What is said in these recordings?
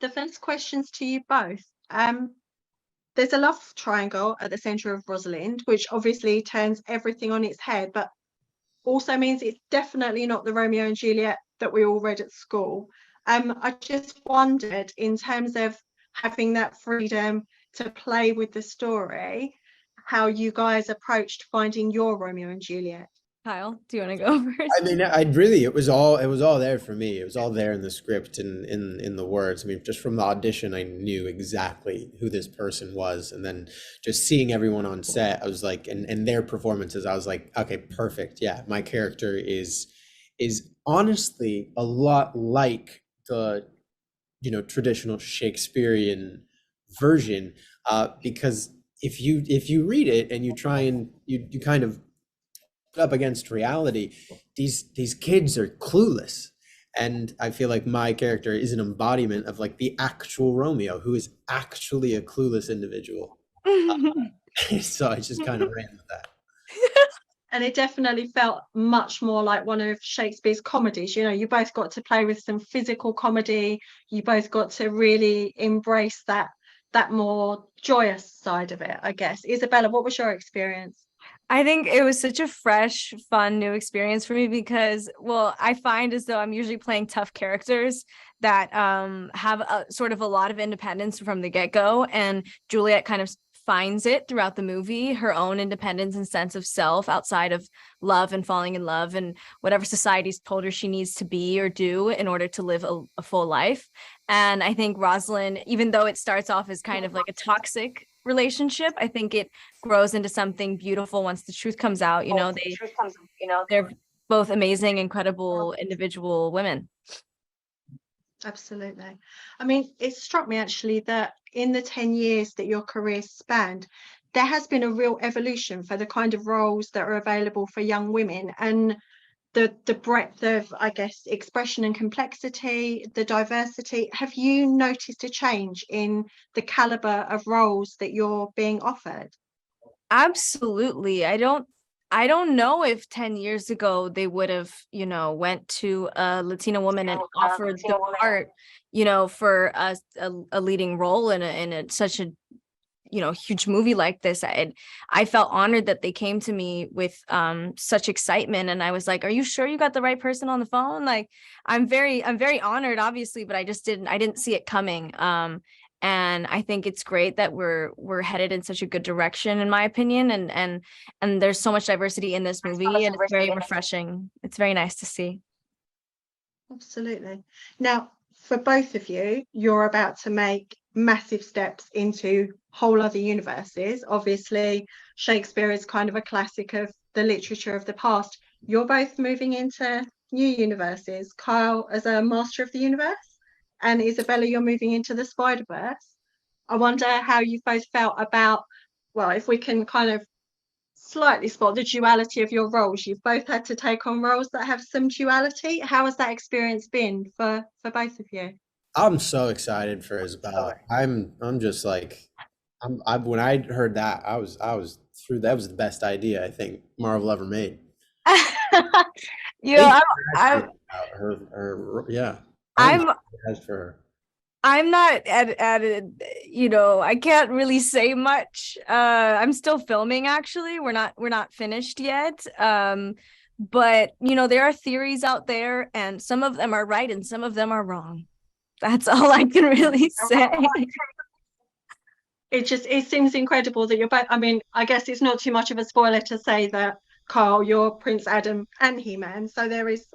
the first question's to you both. There's a love triangle at the center of Rosalind, which obviously turns everything on its head, but also means it's definitely not the Romeo and Juliet that we all read at school. I just wondered, in terms of having that freedom to play with the story, how you guys approached finding your Romeo and Juliet. Kyle, do you want to go first? I mean, I really, it was all there for me. It was all there in the script and in the words. I mean, just from the audition, I knew exactly who this person was, and then just seeing everyone on set, I was like, and their performances, I was like, okay, perfect. Yeah, my character is honestly a lot like the traditional Shakespearean version, because if you read it and you try and you kind of up against reality, these kids are clueless, and I feel like my character is an embodiment of like the actual Romeo, who is actually a clueless individual. So I just kind of ran with that. And it definitely felt much more like one of Shakespeare's comedies. You both got to play with some physical comedy. You both got to really embrace that more joyous side of it, I guess. Isabella, what was your experience? I think it was such a fresh, fun, new experience for me because, well, I find as though I'm usually playing tough characters that have sort of a lot of independence from the get-go, and Juliet kind of finds it throughout the movie, her own independence and sense of self outside of love and falling in love and whatever society's told her she needs to be or do in order to live a full life. And I think Rosalind, even though it starts off as kind of like a toxic relationship, I think it grows into something beautiful once the truth comes out. They're both amazing, incredible individual women. Absolutely. I mean, it struck me actually that in the 10 years that your career spanned, there has been a real evolution for the kind of roles that are available for young women, and the breadth of, I guess, expression and complexity, the diversity. Have you noticed a change in the caliber of roles that you're being offered? Absolutely. I don't know if 10 years ago they would have, went to a Latina woman and offered the part, for a leading role in such a, huge movie like this. I felt honored that they came to me with such excitement, and I was like, "Are you sure you got the right person on the phone?" Like, I'm very honored, obviously, but I didn't see it coming. And I think it's great that we're headed in such a good direction, in my opinion. And there's so much diversity in this movie, and it's very refreshing. It's very nice to see. Absolutely. Now, for both of you, you're about to make massive steps into whole other universes. Obviously, Shakespeare is kind of a classic of the literature of the past. You're both moving into new universes. Kyle as a master of the universe, and Isabella, you're moving into the Spider-Verse. I wonder how you both felt about, well, if we can kind of slightly spot the duality of your roles. You've both had to take on roles that have some duality. How has that experience been for both of you? I'm so excited for Isabella. I'm just like, when I heard that, I was through. That was the best idea I think Marvel ever made. you know, Thank I'm, you about her, yeah. I'm I'm excited for her. I'm not at it, I can't really say much. I'm still filming, actually. We're not finished yet. But there are theories out there, and some of them are right and some of them are wrong. That's all I can really say. It seems incredible that you're both. I mean, I guess it's not too much of a spoiler to say that Carl, you're Prince Adam and He-Man, so there is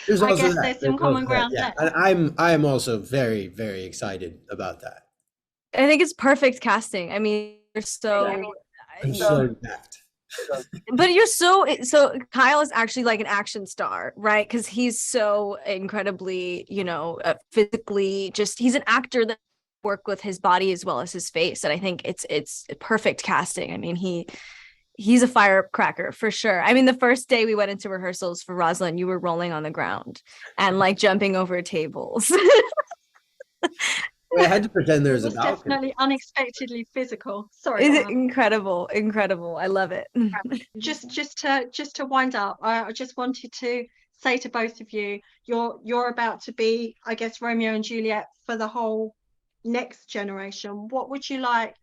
There's I also guess that. there's some There's also common that. ground Yeah, there. and I'm also very, very excited about that. I think it's perfect casting. I mean, you're I'm so jacked. but Kyle is actually like an action star, right? Because he's so incredibly, physically, just he's an actor that work with his body as well as his face, and I think it's perfect casting. I mean, he's a firecracker for sure. I mean, the first day we went into rehearsals for Rosalind, you were rolling on the ground and like jumping over tables. I had to pretend there It was a was balcony. definitely unexpectedly physical. Sorry, Is go it on. incredible? I love it. Just to wind up, I just wanted to say to both of you, you're about to be, I guess, Romeo and Juliet for the whole next generation, what would you like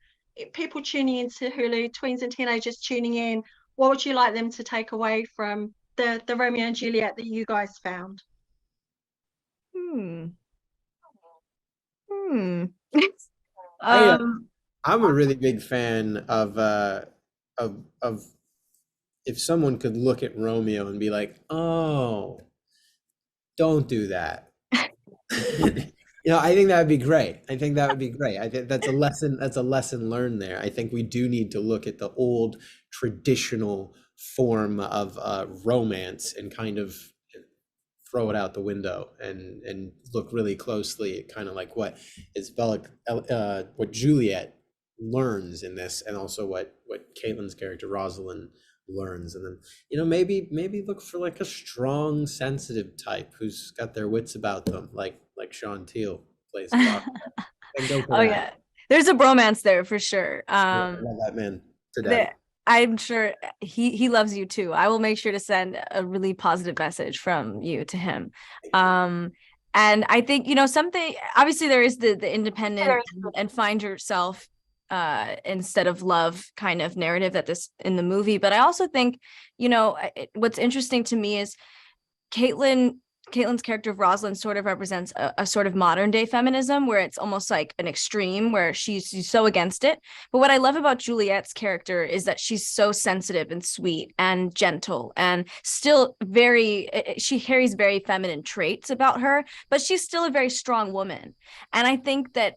people tuning into Hulu, tweens and teenagers tuning in, what would you like them to take away from the Romeo and Juliet that you guys found? Hmm. Hmm. I'm a really big fan of if someone could look at Romeo and be like, "Oh, don't do that." I think that would be great. I think that would be great. I think that's a lesson. That's a lesson learned there. I think we do need to look at the old traditional form of romance and kind of throw it out the window and look really closely at kind of like what Isabella, what Juliet learns in this, and also what Caitlin's character Rosalind learns, and then maybe look for like a strong, sensitive type who's got their wits about them, like Sean Teal plays Doc. And go for Oh that. yeah, there's a bromance there for sure. I love that man today. I'm sure he loves you too. I will make sure to send a really positive message from you to him. And I think, something, obviously there is the independent and find yourself instead of love kind of narrative that this in the movie. But I also think, what's interesting to me is Caitlin's character of Rosalind sort of represents a sort of modern day feminism where it's almost like an extreme where she's so against it. But what I love about Juliet's character is that she's so sensitive and sweet and gentle and still she carries very feminine traits about her, but she's still a very strong woman. And I think that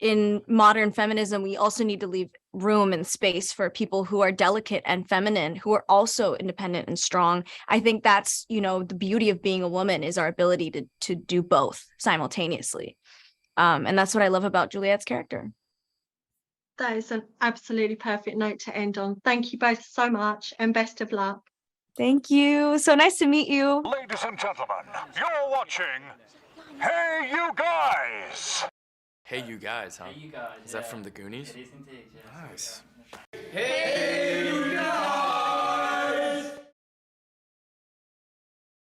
in modern feminism, we also need to leave room and space for people who are delicate and feminine, who are also independent and strong. I think that's, the beauty of being a woman is our ability to do both simultaneously. And that's what I love about Juliet's character. That is an absolutely perfect note to end on. Thank you both so much and best of luck. Thank you. So nice to meet you. Ladies and gentlemen, you're watching Hey You Guys! Hey You Guys, huh? Hey You Guys. Is that from the Goonies? Nice. Hey